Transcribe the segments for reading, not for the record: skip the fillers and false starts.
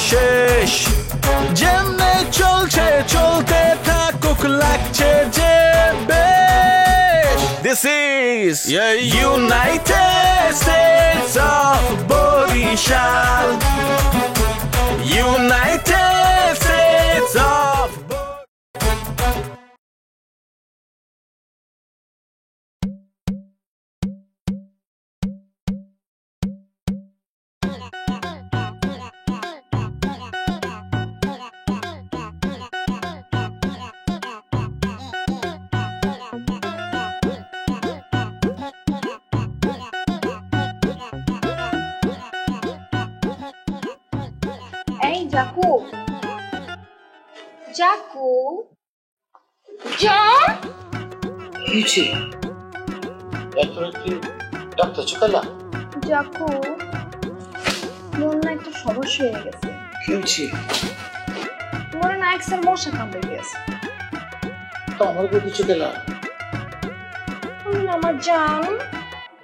শেষ যেমনে চলছে চলতে থাকুক লাগছে যে বেশ This is United States of Borishal United States of Jaku, Jaku, Jack. Ichi, doctor ki, doctor chukala. Jaku, mor na ekta সমস্যা হয়ে গেছে। কি হয়েছে? মোর না এক্সের মশা কামড়ে গেছে। তো আমার বলতে চুকেলা। তুমি আমার জান,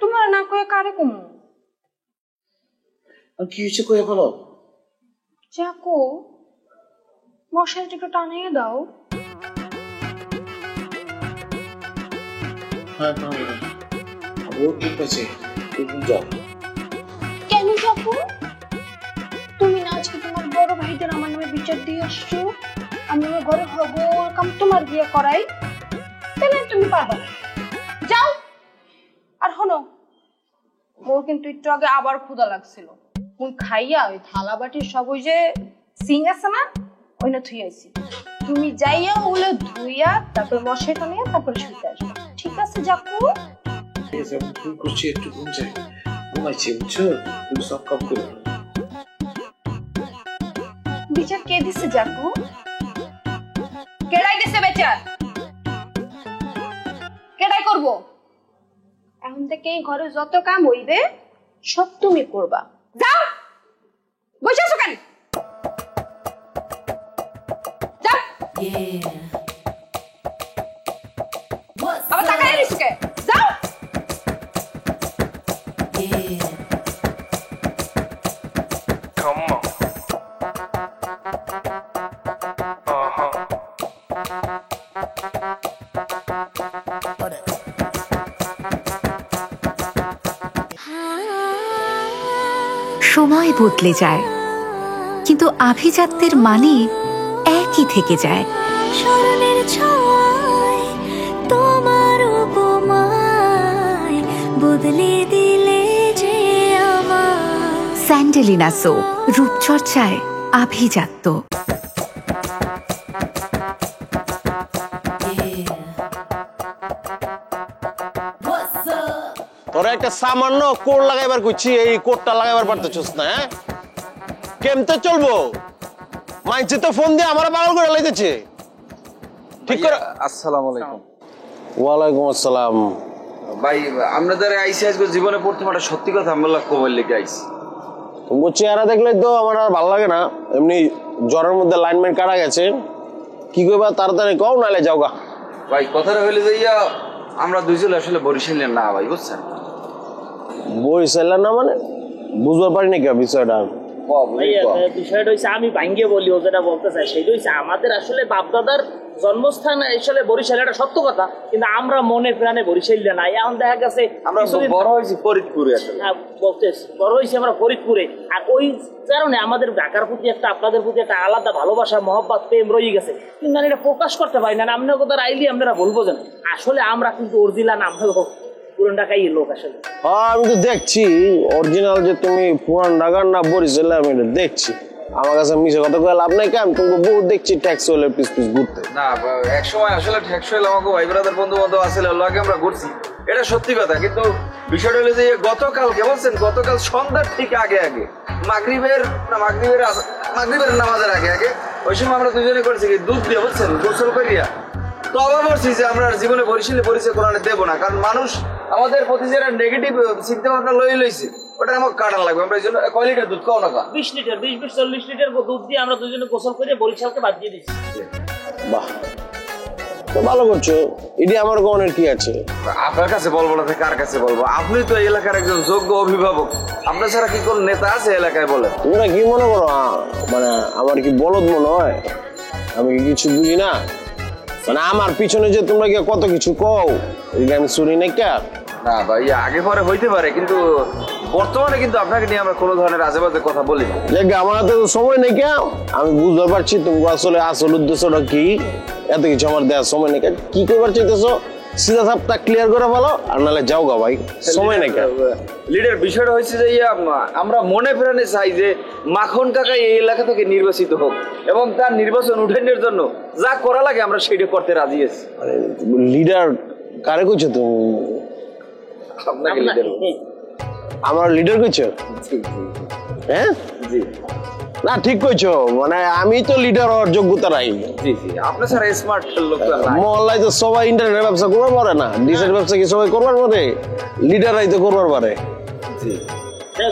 তোমার না কয়ে কারে কমু? আর কি হয়েছে কয়ে বলো? যাকো মশারিটা একটু টানিয়ে দাও। হ্যাঁ ও ঠিক আছে তুমি যাও। কেন যাকো? তুমি না আজকে তোমার বড় ভাইদের আমার নামে বিচার দিয়ে আসছো, আমি আমার ঘরে হবো কাম তোমার বিয়ে করাই, তাহলে তুমি পারবা না। যাও। আর হনো, মোর কিন্তু একটু আগে আবার ক্ষুধা লাগছিল, মুই খাইয়া ওই থালা বাটির সব ওই যে সিং আছে না ওই না থুই আইছি, তুমি যাইয়া ওগুলো ধুইয়া তারপর মশাইটা নিয়ে তারপরে শুতে আসবে, ঠিক আছে যাকু? তুমি করছি একটু ঘুম যাই, ঘুমাইছি বুঝছো, তুমি সব কাম করো। বিচার কে দিছে যাকু? কেডাই দিছে বিচার? কেডাই করবো? এখন থেকে এই ঘরে যত কাম হইবে সব তুমি করবা। যাও, বসে আছো কেন? যাও। আবার তাকাই রইছো কে? যাও। Come on সময় বদলে যায় কিন্তু আভিজাত্যের মানে একই থেকে যায়। স্মরণের ছোঁয়ায় তোমার উপমায় বদলে দিলে যে আমার। স্যান্ডেলিনা সো, রূপচর্চায় আভিজাত্য। তোরা একটা সামান্য কোট লাগাইবার কইছি, এই কোটটা লাগাইবার পারতেছস না? হ্যাঁ, কেমতে চলবো? মাইছে তো ফোন দিয়ে আমার পাগল করে লাইতেছে। ঠিক করে। আসসালামু আলাইকুম। ওয়ালাইকুম আসসালাম। ভাই আমরা যারা আইসি আজকে জীবনে প্রথম একটা সত্যি কথা আমরা কবল লিখে আইছি। তোমার চেহারা দেখলে তো আমার আর ভালো লাগে না, এমনি জ্বরের মধ্যে লাইনম্যান কাটা গেছে। কি কইবা তাড়াতাড়ি কও, নালে যাওগা। ভাই কথাটা হইলে যাইয়া আমরা দুইজন আসলে বরিশালের না ভাই, বুঝছেন? বরিশালের না মানে বুঝতে পারি না কি বিষয়টা। বিষয়টা হচ্ছে আমি ভাঙ্গিয়ে বলি, ও যেটা বলতে চাই সেটা হচ্ছে আমাদের আসলে বাপদাদার জন্মস্থান আসলে বরিশাল, এটা সত্য কথা, কিন্তু আমরা মনে প্রাণে বরিশালে নাই। এখন দেখা গেছে আমরা বড় হয়েছি ফরিদপুরে, আসলে বলতেছি বড় হয়েছি আমরা ফরিদপুরে, আর ওই কারণে আমাদের ঢাকার প্রতি একটা, আপনাদের প্রতি একটা আলাদা ভালোবাসা, মহব্বত, প্রেম রয়ে গেছে, কিন্তু আমি এটা প্রকাশ করতে পারি না। আপনার কথা আইলি আপনারা বলবো যেন আসলে আমরা কিন্তু অরিজিনাল, আমরা পুরান ঢাকাই লোক আসলে। আমি তো দেখছি অরিজিনাল যে তুমি পুরান ঢাকার না বরিশালে, আমি এটা দেখছি। আমার কাছে মিশে কথা কয়ে লাভ নাই, কেন তুমি বহুত দেখছি ট্যাক্স হলে পিস পিস ঘুরতে। না এক সময় আসলে ট্যাক্স হলে আমাকে ভাই ব্রাদার বন্ধু বান্ধব আসলে আগে আমরা ঘুরছি, এটা সত্যি কথা। কিন্তু বিষয়টা হলো যে গতকালকে বলছেন, গতকাল সন্ধ্যার ঠিক আগে আগে মাগরিবের নামাজের আগে আগে ওই সময় আমরা দুজনে করছি কি দুধ দিয়ে বলছেন গোসল করিয়া তো অবাক করছি যে আমরা জীবনে বরিশালে পরিচয় কোরআনে দেবো না, কারণ মানুষ আমাদের প্রতি যেটা নেগেটিভ চিন্তা ভাবনা লইছে ওটা আমাকে কাটান লাগবে। আমরা এই জন্য কয় লিটার দুধ খাও না, 20 লিটার 20-40 লিটার দুধ দিয়ে আমরা দুজনে গোসল করে বরিশালকে বাদ দিয়ে দিচ্ছি। বাহ, তো ভালো করছো, এটি আমার গনের কি আছে? আপনার কাছে বলবো না কার কাছে বলবো? আপনি তো এই এলাকার একজন যোগ্য অভিভাবক, আপনার ছাড়া কি কোন নেতা আছে এলাকায় বলে? তোমরা কি মনে করো মানে আমার কি বলদ মনে হয়? আমি কি কিছু বুঝি না? মানে আমার পিছনে যে তোমরা কি কত কিছু কও, এদিকে আমি শুনি না কে? না ভাই, আগে পরে হইতে পারে, কিন্তু বর্তমানে কিন্তু আপনাকে নিয়ে আমরা কোনো ধরনের আজেবাজে কথা বলি না। দেখ আমার হাতে তো সময় নেই কে, আমি বুঝতে পারছি তুমি আসলে আসল উদ্দেশ্যটা কি। এত কিছু আমার দেওয়ার সময় নেই, কি করবার চাইতেছো সিধা সাপটা ক্লিয়ার করে বলো, আর নাহলে যাও গা ভাই, সময় নেই। লিডার, বিষয়টা হচ্ছে যে আমরা মনে প্রাণে চাই যে মাখন কাকা এই এলাকা থেকে নির্বাচিত হোক এবং তার নির্বাচন উঠানোর জন্য যা করা লাগে আমরা সেটা করতে রাজি আছি। লিডার কারে কইছো তুমি? আপনাকে লিডার। আমার লিডার কইছো? হ্যাঁ জি না ঠিক কইছো, মানে আমি তো লিডার হওয়ার যোগ্যতা নাই। জি জি, আপনার ছাড়া স্মার্ট লোক তো নাই। মহল্লায় তো সবাই ইন্টারনেট ব্যবসা করবার পারে না, ডিসের ব্যবসা কি সবাই করবার পারে? লিডাররাই তো করবার পারে। জি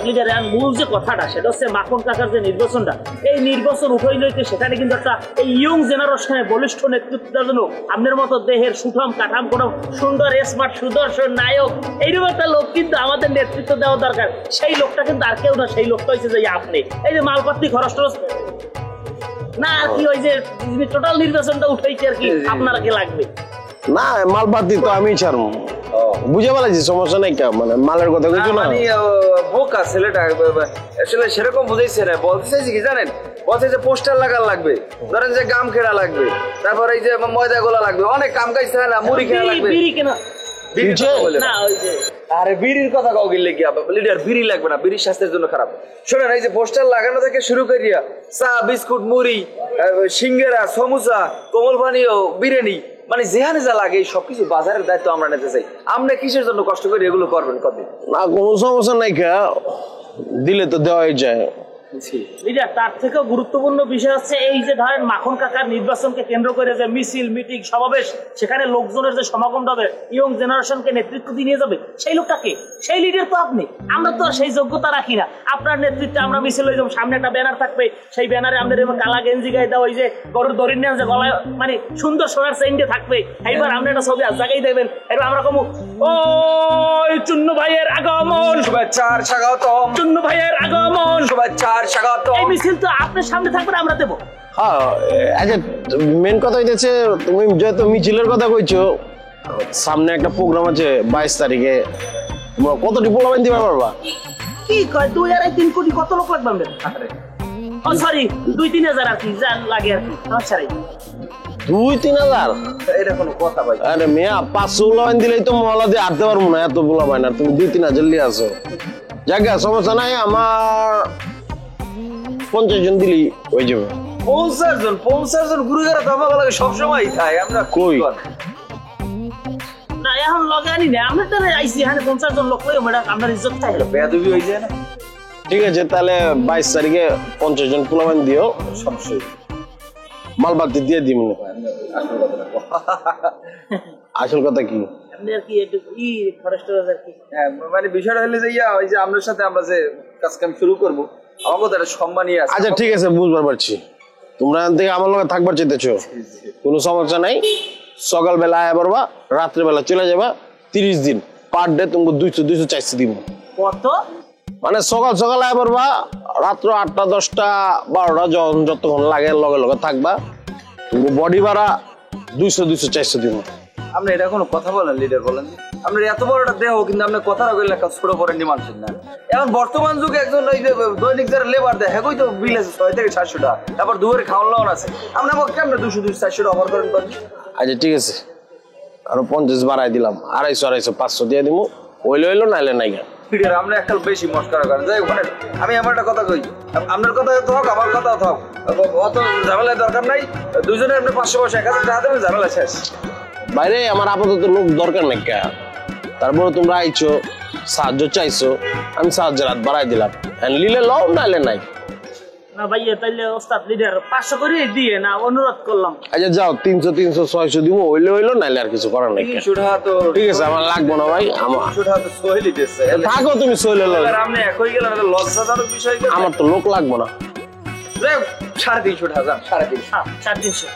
লিডার, মূল যে কথাটা সেটা হচ্ছে মাখন কাকার যে নির্বাচনটা, এই নির্বাচন উঠাই লইতে সেখানে কিন্তু একটা এই ইয়ং জেনারেশনের বলিষ্ঠ নেতৃত্বের জন্য আপনার মতো দেহের সুঠাম কাঠাম কোনো সুন্দর স্মার্ট সুদর্শন নায়ক এইরকম একটা লোক কিন্তু আমাদের নেতৃত্ব দেওয়া দরকার। সেই লোকটা কিন্তু আর কেউ না, সেই লোকটা হচ্ছে যে আপনি। এই যে মালপাতি খরচ টরচ না আর কি, ওই যে টোটাল নির্বাচনটা উঠাইছে আর কি, আপনার কি লাগবে না? মালপাতি তো আমি ছাড়বো, বুঝে পালাইছি, সমস্যা নাই। কে মানে মালের কথা কইছো না? মানে বোকা ছেলেটা আসলে সেরকম বুঝাইছে না, বলতে চাইছি কি জানেন, বলছে যে পোস্টার লাগার লাগবে, ধরেন যে গাম খেলা লাগবে, তারপর এই যে ময়দা গোলা লাগবে, অনেক কাম কাজ থাকে না, মুড়ি খেলা লাগবে। বিড়ি কেনা না, ওই যে আরে বিড়ির কথা কাউ গেলে কি লিডার, বিড়ি লাগবে না, বিড়ি স্বাস্থ্যের জন্য খারাপ। শোনেন, এই যে পোস্টার লাগানো থেকে শুরু করিয়া চা বিস্কুট মুড়ি সিঙ্গারা সমুচা কোমল পানীয় বিরিয়ানি, মানে যেখানে যা লাগে এই সবকিছু বাজারের দায়িত্ব আমরা নিতে চাই। আমরা কিসের জন্য কষ্ট করে এগুলো করবেন কদিন? না কোনো সমস্যা নাই, কে দিলে তো দেওয়াই যায়। লিডার, তার থেকেও গুরুত্বপূর্ণ বিষয় হচ্ছে এই যে ধরেন মাখন কাকার নির্বাচনকে কেন্দ্র করে যে মিছিল মিটিং সমাবেশ, সেখানে লোকজনের যে সমাগমটা হবে, ইয়ং জেনারেশনকে নেতৃত্ব দিয়ে নিয়ে যাবে, সেই লোকটাকে, সেই লিডার তো আপনি। আমরা তো আর সেই যোগ্যতা রাখি না। আপনার নেতৃত্বে আমরা মিছিল হয়ে যাবো, সামনে একটা ব্যানার থাকবে, সেই ব্যানারে আমাদের কালা গেঞ্জি গায়ে দেওয়া, ওই যে গরুর দড়ি নিয়ে যে গলায় মানে সুন্দর সোনার চেইনটা থাকবে, এইবার আমরা একটা ছবি আজ জায়গায় দেবেন, এবার আমরা কমু ওই চুন্নু ভাইয়ের আগমন, শুভেচ্ছার স্বাগতম, চুন্নু ভাইয়ের আগমন, শুভেচ্ছার স্বাগতম। এই মিছিল তো আপনার সামনে থাকবে, আমরা দেবো। হ্যাঁ আচ্ছা, মেন কথা হইতেছে তুমি যেহেতু মিছিলের কথা কইছো, সামনে একটা প্রোগ্রাম আছে 22 তারিখে, তোমরা কতটি পোলাবেন দিতে পারবা? কি কয় 2 আর 3 কোটি কত লোক লাগবে আমাদের? ও সরি, 2-3 হাজার আর কি যা লাগে আর কি। আচ্ছা 2-3 হাজার? এটা কোনো কথা ভাই? আরে মিয়া 500 পোলাবেন দিলেই তো মহল্লা দিয়ে আটতে পারবো না, এত পোলাবেন, আর তুমি 2-3 হাজার নিয়ে আসো। জায়গা সমস্যা নাই, আমার 50 জন দিলেই হয়ে যাবে। 50 জন গুরুগারা তো আমার লাগে সবসময় খায়, আমরা কই না এখন লাগানি না, আমরা তো আইছি এখানে 50 জন লোক লই, আমরা আপনার ইজ্জত থাকে বেয়াদবি হয়ে যায় না? ঠিক আছে, তাহলে 22 তারিখে 50 জন পোলাবেন দিও, সমস্যা মালবাতি দিয়ে দিই। মনে আসল কথা কি আপনি আর কি একটু ই ফরেস্টার আর কি। হ্যাঁ, মানে বিষয়টা হলো যে ওই যে আপনার সাথে আমরা যে কাজ কাম শুরু করবো, আমাকে তো একটা সম্মানই আছে। আচ্ছা ঠিক আছে, বুঝবার পারছি, তোমরা এখান থেকে আমার লগে থাকবার চাইতেছো, কোনো সমস্যা নাই। সকালবেলা আয়া পারবা, রাত্রেবেলা চলে যাবা, 30 দিন পার ডে তোমাকে 200-400 দিব। কত? মানে সকাল সকাল আয়া পারবা, রাত্র 8টা 10টা 12টা যতক্ষণ লাগে লগে লগে থাকবা, তুমি বডি ভাড়া 200-400 দিব। আপনি এটা কোনো কথা বলেন লিডার, বলেন আপনার এত বড় একটা দেহ, কিন্তু আপনার কথাটা কইলে ছোট করে নিমানছেন না। এখন বর্তমান যুগে একজন ওই যে দৈনিক যারা লেবার দেয়, হ্যাঁ তো বিল আছে 6 থেকে 700 টাকা, তারপর দুয়ারে খাওয়ান লোন আছে, আপনি আমাকে কেমন 200-400 অফার করেন? আচ্ছা ঠিক আছে, আরো 50 বাড়াই দিলাম, 250-500 দিয়ে দিব, হইলো নাইলে নাই। লিডার, আপনি একটা বেশি মস্করা করেন। যাই ওখানে আমি আমার একটা কথা কই, আপনার কথা তো হোক, আমার কথা হোক, অত ঝামেলার দরকার নাই। দুজনে আপনি 500 পয়সা 1000 টাকা দেবেন, ঝামেলা শেষ। বাইরে আমার আপাতত লোক দরকার নাই, তারপরে তোমরা আইছো, সাহায্য চাইছো, আমি সাহায্যের হাত বাড়াই দিলাম, লিলে লও নাইলে নাই। না ভাইয়া, তাইলে ওস্তাদ লিডার 500 করে দিয়ে না, অনুরোধ করলাম। আচ্ছা যাও, 300-600 দিব, হইলো নাইলে আর কিছু করার নাই। 300 টাকা তো ঠিক আছে, আমার লাগবো না ভাই, 300 টাকা তো সহিলি দিচ্ছে। থাকো তুমি সইলে লও, আপনি একই গেলেন, এটা লজ্জাজনক বিষয়। আমার তো লোক লাগবো না। 350 টাকা, 350। হ্যাঁ 350।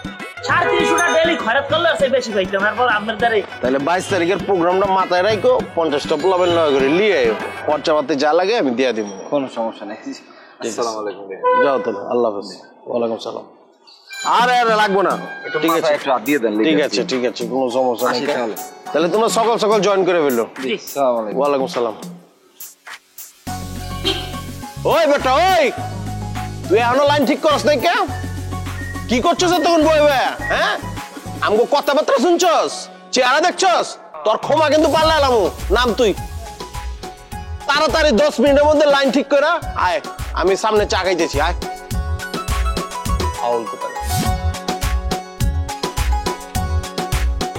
৩৫ ডেলি খরচ করলে আছে বেশি পাইতাম তারপর আপনার দ্বারে তাহলে 22 তারিখের প্রোগ্রামটা মাথায় রাখো, 50টা পোলাবেন নয় করে লিয়ে আয়ো, খরচা পাতি যা লাগে আমি দিয়ে দিব। কোনো সমস্যা নেই। আসসালামু আলাইকুম। যাও তাহলে, আল্লাহ হাফেজ। ওয়ালাইকুম সালাম। আরে আরে লাগবো না, ঠিক আছে একটু হাত দিয়ে দেন। ঠিক আছে ঠিক আছে, কোনো সমস্যা নেই। আসি তাহলে। তাহলে তোমরা সকাল সকাল জয়েন করে ফেলো। আসসালামু আলাইকুম। ওয়ালাইকুম সালাম। ওই বেটা ওই, তুই এখনো লাইন ঠিক করছ নাই কেন? কি করছস তখন বই বে? হ্যাঁ, আমগো কথাবার্তা শুনছস, চেহারা দেখছস, তোর ক্ষমা কিন্তু পাল্লালাম। নাম তুই তাড়াতাড়ি 10 মিনিটের মধ্যে লাইন ঠিক করে আয়, আমি সামনে চা খাইতেছি। আয় আউল কোথায়?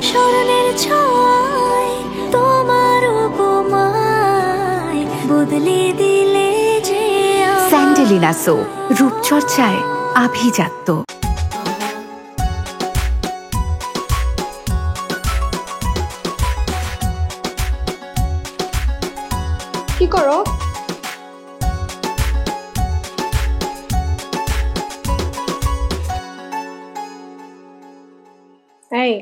স্মরণের ছয় তোমার উপমায় বদলে দিলে যে স্যান্ডেলিনা সো, রূপচর্চায় আভিজাত্য। কি করো? এই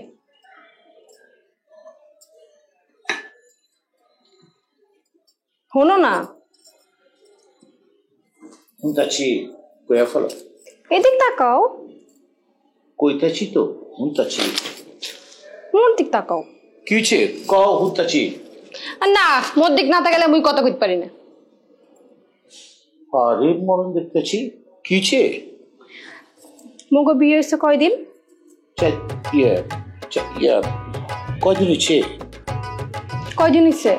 শোনো না, হুনতাছি কইয়া ফেলো। এদিক তাকাও। কইতাছি তো, হুনতাছি। মোর দিক তাকাও। কি হইছে? কও হুনতাছি। না, মোর দিক না তাকালে মুই কথা কইতে পারি না। আরে মরণ দেখতেছি, কি হইছে? মগো বিয়ে হয়েছে কয়দিন? কয়দিন হইছে? কয়দিন হয়েছে?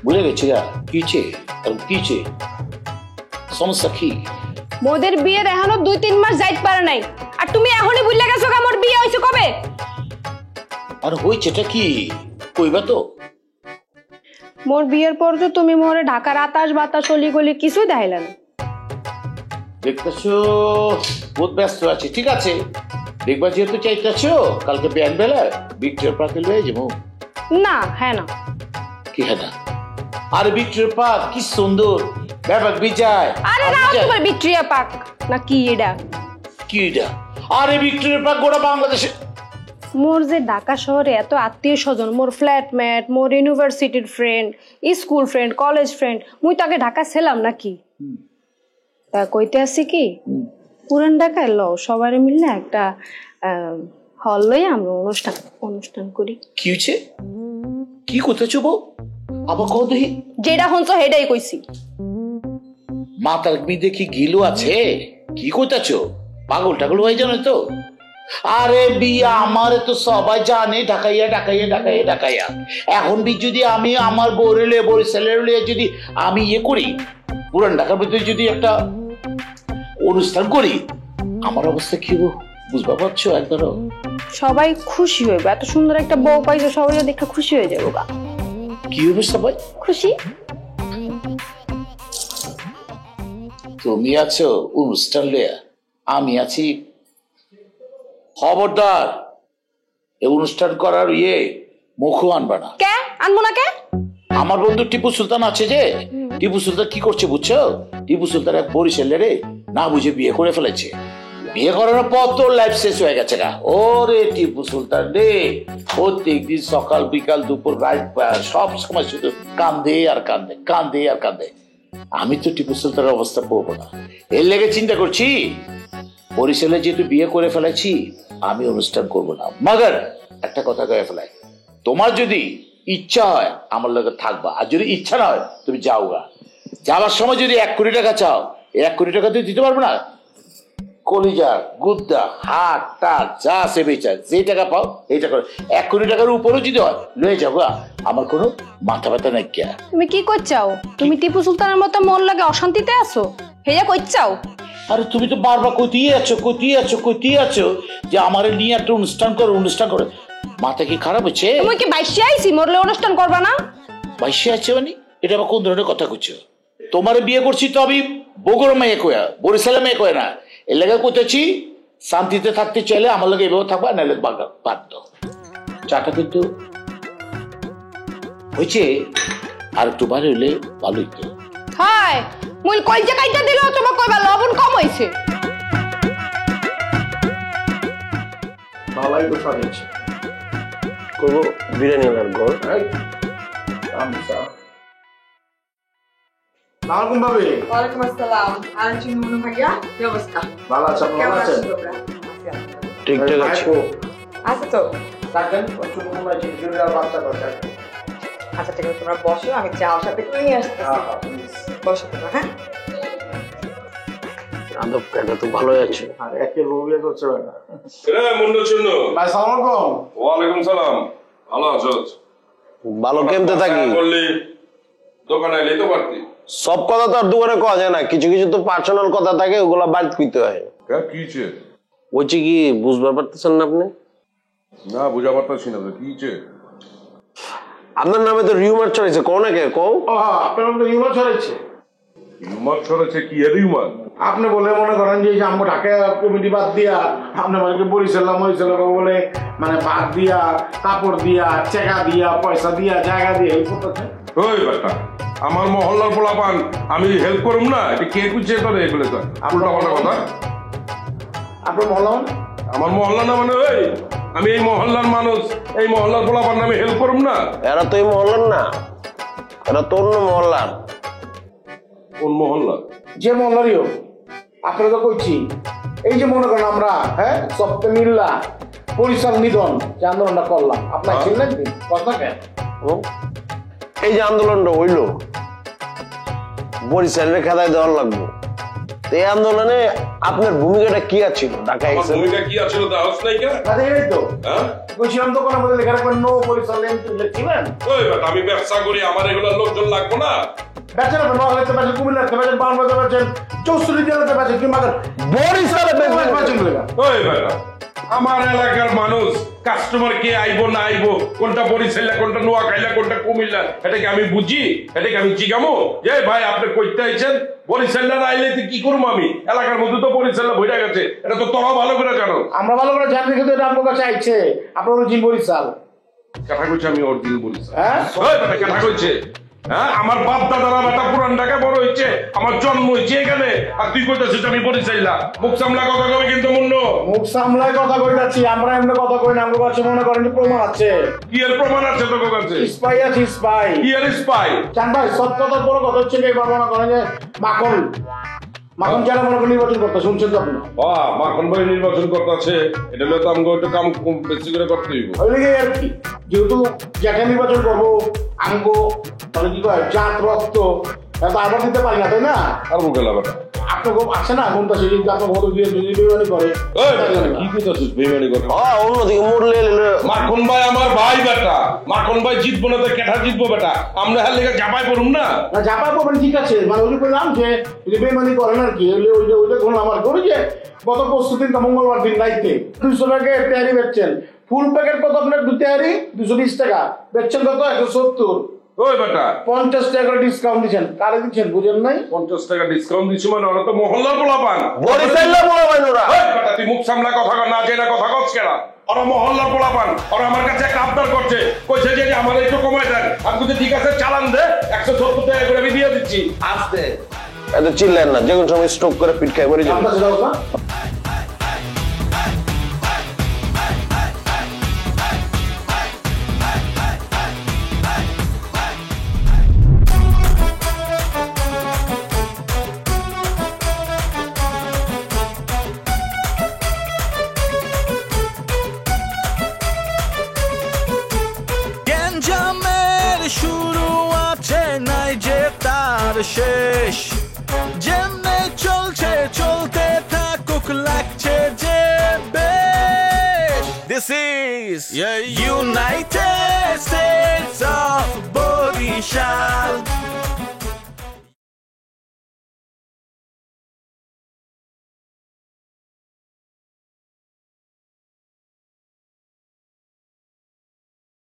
ভুলে গেছি গা। কি হইছে? কি হইছে? সমস্যা কি? মোদের বিয়ের এখনো 2-3 মাস যাইতে পারে নাই, আর তুমি এখনই ভুলে গেছো মোর বিয়ে হয়েছে কবে? আর হইছেটা কি কইবা তো? মোর বিয়ের পর তো তুমি মোরে ঢাকার আতাশ বাতাস অলি গলি কিছুই দেখাইলে না। দেখতেছো বহুত ব্যস্ত আছে, ঠিক আছে। দেখবা যেহেতু চাইতেছো, কালকে বিয়ান বেলা ভিক্টোরিয়া পার্কে লয়ে যাবো। না, হ্যাঁ না। কি হ্যাঁ না? আরে ভিক্টোরিয়া পার্ক কি সুন্দর, ব্যাপক বিজয়। আরে রাও তোমার ভিক্টোরিয়া পার্ক না কি এটা? কি এটা? আরে ভিক্টোরিয়া পার্ক গোটা বাংলাদেশে। মোর যে ঢাকা শহরে এত আত্মীয় স্বজন, মোর ফ্ল্যাটমেট, মোর ইউনিভার্সিটির friend, school friend, college friend, মুই তাকে ঢাকা ছিলাম নাকি? তা কইতে আসি কি, পুরান ঢাকায় ল সবাই মিলে একটা হল লই আমরা অনুষ্ঠান করি। কি হয়েছে? কি করতেছো বউ? আবার কও দেখি। যেটা হনছো হেডাই কইছি। মাতার বিদে কি গিলু আছে? কি করতেছো? পাগল টাগল হয়ে জানো তো? আরে বিয়া আমারে তো সবাই জানে, ঢাকাইয়া ঢাকাইয়া ঢাকাইয়া ঢাকাইয়া। এখন বি যদি আমি আমার বউরে বরিশালের যদি আমি ইয়ে করি, পুরান ঢাকার ভিতরে যদি একটা অনুষ্ঠান করি, আমার অবস্থা কি বুঝবা পারছো? একবার সবাই খুশি হইবে, এত সুন্দর একটা বউ পাইছো, সবাই দেখে খুশি হয়ে যাবো। কি হবে সবাই? খুশি। তুমি আছো অনুষ্ঠান লইয়া, আমি আছি। খবরদার এই অনুষ্ঠান করার মুখও আনবা না। কে আনবো না? কে? আমার বন্ধু টিপু সুলতান আছে যে, টিপু সুলতান কি করছে বুঝছো? টিপু সুলতান এক বরিশালের না বুঝে বিয়ে করে ফেলেছে। বিয়ে করানোর পর তোর লাইফ শেষ হয়ে গেছে গা। ওরে টিপু সুলতান রে, প্রত্যেকদিন সকাল বিকাল দুপুর রাত সব সময় শুধু কান্দে আর কান্দে, কান্দে আর কান্দে। আমি তো টিপু সুলতানের অবস্থা পড়বো না, এর লেগে চিন্তা করছি বরিশালে যেহেতু বিয়ে করে ফেলেছি, আমি অনুষ্ঠান করবো না। মাগার একটা কথা কয়ে ফেলাই, তোমার যদি ইচ্ছা হয় আমার লগে থাকবা, আর যদি ইচ্ছা না হয় তুমি যাও গা। যাওয়ার সময় যদি 1 কোটি টাকা চাও, 1 কোটি টাকা তুই দিতে পারবো না। কলিজার গুদ্দা হাট টাট যা আছে বেচার, যে টাকা পাও এই টাকা 1 কোটি টাকার উপরেও যদি হয় লয়ে যাবো, আমার কোনো মাথা ব্যথা নাই। কে তুমি কি করছাও? তুমি টিপু সুলতানের মতো মন লাগে অশান্তিতে আছো, হেয়া করছাও? আরে তুমি তো বারবার কইতেই আছো যে আমার নিয়ে একটা অনুষ্ঠান করো। মাথা কি খারাপ হচ্ছে? তুমি কি বাইশে আইছি মরলে অনুষ্ঠান করবা না? বাইশে আছে মানে এটা আবার কোন ধরনের কথা কইছো? তোমার বিয়ে করছি তো আমি বগুড়া মেয়ে কয়া, বরিশালে মেয়ে কয়া না। এর লেগে কইতেছি শান্তিতে থাকতে চাইলে আমার লগে এভাবে থাকবা, নাহলে বাধ্য। চাটা কিন্তু হয়েছে, আর একটু ভালো হইলে ভালো হইতো। হায় মুই কইজা কাইটা দিলো তোমার কইবা লবণ কম হইছে। ভালাই তো সাজিয়েছে করবো বিরিয়ানি আর গড় নাম ভাবে ওয়ালাইকুম আসসালাম। আর চিন্মু ভাইয়া কি অবস্থা? ভালো আছে আপনি ভালো কেমন আছেন আছেন তোমরা? ঠিকঠাক আছে আছে তো? থাকেন প্রচুর মনে হয় জরুরি আর বাচ্চা দরকার আচ্ছা ঠিক আছে, তোমরা বসো, আমি চাও সাথে করে নিয়ে আসতেছি। বসো তোমরা, হ্যাঁ? আদব কায়দা তো ভালোই আছে আর একে লোভিয়া করছে না মুন্ডু চুন্নু ভাই সালাম আলাইকুম ওয়ালাইকুম সালাম ভালো আছো ভালো কেমতে থাকি বললি দোকানে এলেই তো পারতি সব কথা তো আর দোকানে কওয়া যায় না, কিছু কিছু তো পার্সোনাল কথা থাকে, ওগুলা বাদ করতে হয়। কিছে বলছি কি বুঝবার পারতেছেন না আপনি? না বুঝা পারতাছি না কিছে আপনার নামে তো রিউমার ছড়াইছে, কও না কে কও? আপনার নাম তো রিউমার ছড়াইছে রিউমার ছড়াইছে কি এর রিউমার? আপনি বলে মনে করেন যে আমি ঢাকা কমিটি বাদ দিয়া আপনি মানে বরিশাল্লাম বলে মানে বাদ দিয়া কাপড় দিয়া চেকা দিয়া পয়সা দিয়া জায়গা দিয়া এই করতেছে ওই বেটা আমার মহল্লার পোলাপান আমি হেল্প করুম না, এটা কে কুচে করে এগুলো তো উল্টা পাল্টা কথা। আপনার মহল্লা আমার মহল্লা না মানে ওই আমি এই মহল্লার মানুষ, এই মহল্লার পোলাপান আমি হেল্প করুম না? এরা তো এই মহল্লার না, এরা তো অন্য মহল্লার। কোন মহল্লা? যে মহল্লারই হোক আপনারা তো কইছি এই যে মনে করেন আমরা হ্যাঁ সপ্তাহ মিল্লা বরিশাল নিধন যে আন্দোলনটা করলাম আপনার ছিলেন কথা কেন এই যে আন্দোলনটা হইল বরিশালের খেলায় দেওয়ার লাগবো, এই আন্দোলনে আপনার ভূমিকাটা কি আছে? ঢাকা ভূমিকা কি আছে তো বলছিলাম তো কোনো লেখা রাখবেন নো বরিশাল লিখছিলেন। ওই বেটা আমি ব্যবসা করি, আমার এগুলো লোকজন লাগবো না। বেচেন আপনি মহলাতে বেচেন, কুমিল্লাতে বেচেন, বাংলাতে বেচেন, 64 জেলাতে বেচেন, কিংবা বরিশালে বেচেন। ওই বেটা আমার এলাকার মানুষ কাস্টমার কে আইবো না আইবো, কোনটা বরিশাল কোনটা নোয়াখাইলা কোনটা কুমিল্লা, এটাকে আমি বুঝি? এটাকে আমি জিগামো যে ভাই আপনি কইতে আইছেন বরিশাল্লা আইলে কি করবো? আমি এলাকার মধ্যে তো বরিশাল্লা ভইরা গেছে, এটা তো তোরা ভালো করে জানো। আমরা ভালো করে জানি কিন্তু এটা আপনার কাছে আইছে, আপনার অরিজিন বরিশাল। কথা কইছে আমি অরিজিন বরিশাল? হ্যাঁ ওই বেটা কথা কইছে হ্যাঁ আমার বাপ দাদারা বেটা পুরান ঢাকা বড় হইছে, আমার জন্ম হইছে এখানে, আর তুই কইতাছিস আমি বরিশাল্লা? মুখ সামলা কথা কবে কিন্তু মুন্নো। মুখ সামলায় কথা কইতাছি, আমরা এমনি কথা কই না, আমার কাছে মনে করেন প্রমাণ আছে। কি এর প্রমাণ আছে তোর কাছে? স্পাই আছে, স্পাই। কি এর স্পাই? জান ভাই সব কথা বড় কথা হচ্ছে কি এবার মনে করেন যে মাখন জেলা মনে করেন নির্বাচন করতে শুনছেন তো আপনি? মাখন ভাই নির্বাচন করতে আছে, এটা হলে তো আমাকে একটু কাম বেশি করে করতে হইব। ওই লেগে আর কি, যেহেতু যাকে নির্বাচন করবো আমগো মানে কি কয় জাত রক্ত এত আবার দিতে পারি না, তাই না? আর মুখে লাগাটা আপনাকে আসে না কোনটা সেই আপনার ভোট দিয়ে যদি বেমানি করে কি কইতাছিস? বেমানি করে অন্যদিকে মরলে মাখন ভাই আমার ভাই বেটা, মাখন ভাই জিতবো না তো কেঠা জিতবো বেটা, আমরা হার লেগে ঝাপাই পড়ুম না? না ঝাপা করবেন ঠিক আছে, মানে ওই বললাম যে যদি বেমানি করেন আর কি ওইটা কোনো আমার করে যে গত 25 দিন মঙ্গলবার দিন রাইতে 200 টাকা তৈরি বেচছেন, ফুল প্যাকেট কত আপনার 2 তৈরি 220 টাকা বেচছেন, কত 170। ওই বেটা 50 টাকা করে ডিসকাউন্ট দিচ্ছেন, কারে দিচ্ছেন বুঝেন নাই? 50 টাকা ডিসকাউন্ট দিচ্ছি মানে ওরা তো মহল্লার পোলাপান, বরিশালের পোলাপান ওরা। ওই বেটা তুই মুখ সামলা কথা কর না, যেটা কথা কস কেনা? ওরা মহল্লার পোলাপান, ওরা আমার কাছে একটা আবদার করছে, কইছে যে আমার একটু কমাই দেন। আমি বলছি ঠিক আছে চালান দে, 170 টাকা করে আমি দিয়ে দিচ্ছি। আসতে এত চিল্লেন না, যে কোনো সময় স্ট্রোক করে পিট খাই মরে যাবে। গেঞ্জামের শুরু আছে নাই যে তার শেষ, যেমনে চলছে চলতে থাকুক লাগছে যে বেশ। This is United States of Borishal.